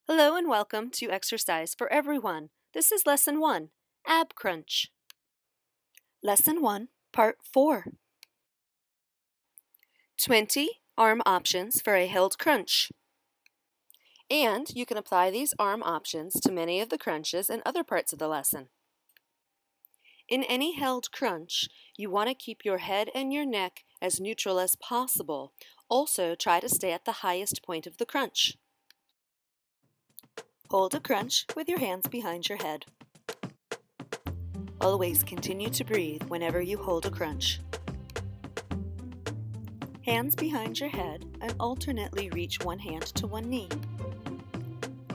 Hello and welcome to Exercise for Everyone. This is Lesson 1, Ab Crunch. Lesson 1, Part 4. 20 arm options for a held crunch. And you can apply these arm options to many of the crunches in other parts of the lesson. In any held crunch, you want to keep your head and your neck as neutral as possible. Also, try to stay at the highest point of the crunch. Hold a crunch with your hands behind your head. Always continue to breathe whenever you hold a crunch. Hands behind your head and alternately reach one hand to one knee.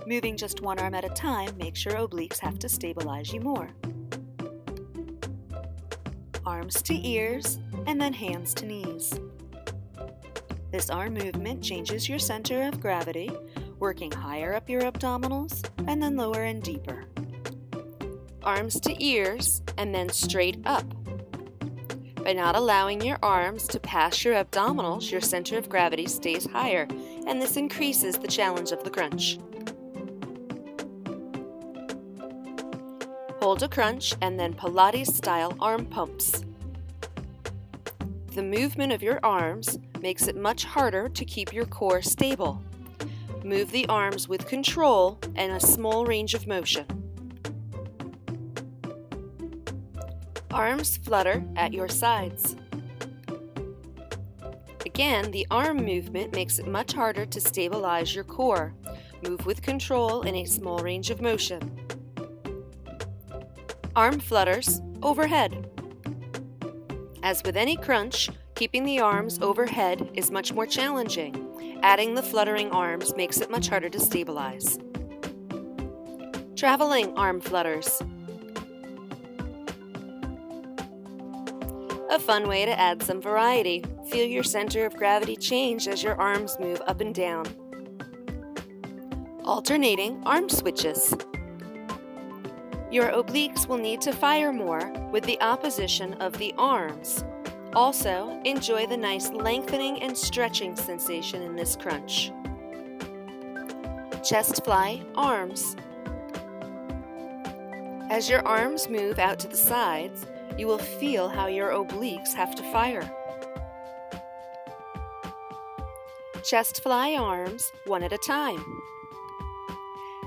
Moving just one arm at a time makes your obliques have to stabilize you more. Arms to ears and then hands to knees. This arm movement changes your center of gravity, working higher up your abdominals and then lower and deeper. Arms to ears and then straight up. By not allowing your arms to pass your abdominals, your center of gravity stays higher, and this increases the challenge of the crunch. Hold a crunch and then Pilates-style arm pumps. The movement of your arms makes it much harder to keep your core stable. Move the arms with control and a small range of motion. Arms flutter at your sides. Again, the arm movement makes it much harder to stabilize your core. Move with control in a small range of motion. Arm flutters overhead. As with any crunch, keeping the arms overhead is much more challenging. Adding the fluttering arms makes it much harder to stabilize. Traveling arm flutters. A fun way to add some variety. Feel your center of gravity change as your arms move up and down. Alternating arm switches. Your obliques will need to fire more with the opposition of the arms. Also, enjoy the nice lengthening and stretching sensation in this crunch. Chest fly arms. As your arms move out to the sides, you will feel how your obliques have to fire. Chest fly arms one at a time.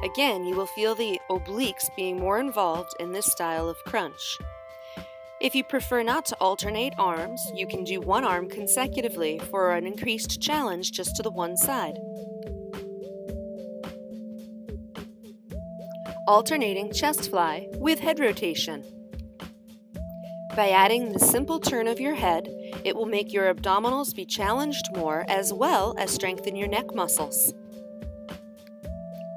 Again, you will feel the obliques being more involved in this style of crunch. If you prefer not to alternate arms, you can do one arm consecutively for an increased challenge just to the one side. Alternating chest fly with head rotation. By adding the simple turn of your head, it will make your abdominals be challenged more as well as strengthen your neck muscles.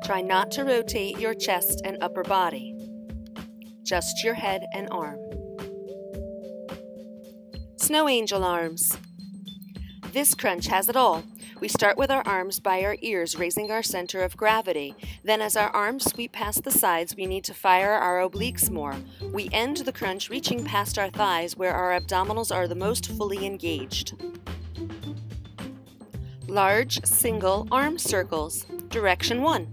Try not to rotate your chest and upper body, just your head and arm. Snow angel arms. This crunch has it all. We start with our arms by our ears, raising our center of gravity. Then as our arms sweep past the sides, we need to fire our obliques more. We end the crunch reaching past our thighs where our abdominals are the most fully engaged. Large single arm circles, direction 1.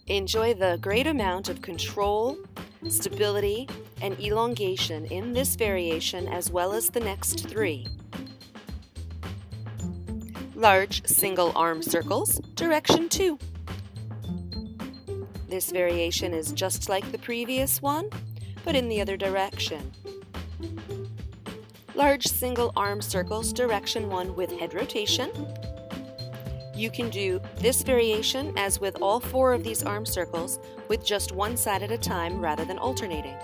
Enjoy the great amount of control, stability, and elongation in this variation as well as the next 3. Large single arm circles, direction 2. This variation is just like the previous one, but in the other direction. Large single arm circles, direction 1 with head rotation. You can do this variation as with all 4 of these arm circles with just one side at a time rather than alternating.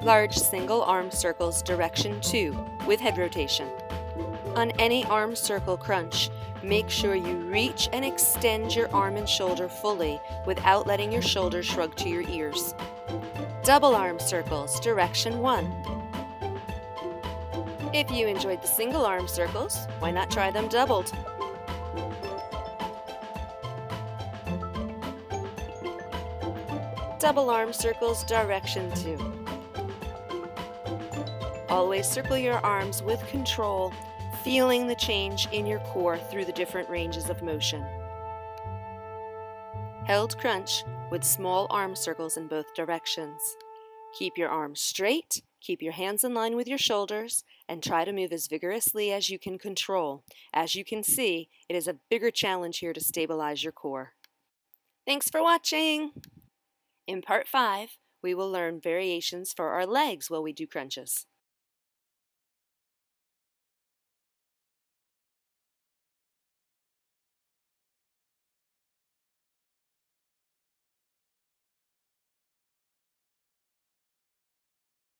Large single arm circles, direction 2 with head rotation. On any arm circle crunch, make sure you reach and extend your arm and shoulder fully without letting your shoulders shrug to your ears. Double arm circles, direction 1. If you enjoyed the single arm circles, why not try them doubled? Double arm circles, direction 2. Always circle your arms with control, feeling the change in your core through the different ranges of motion. Held crunch with small arm circles in both directions. Keep your arms straight, keep your hands in line with your shoulders, and try to move as vigorously as you can control. As you can see, it is a bigger challenge here to stabilize your core. Thanks for watching! In Part 5, we will learn variations for our legs while we do crunches.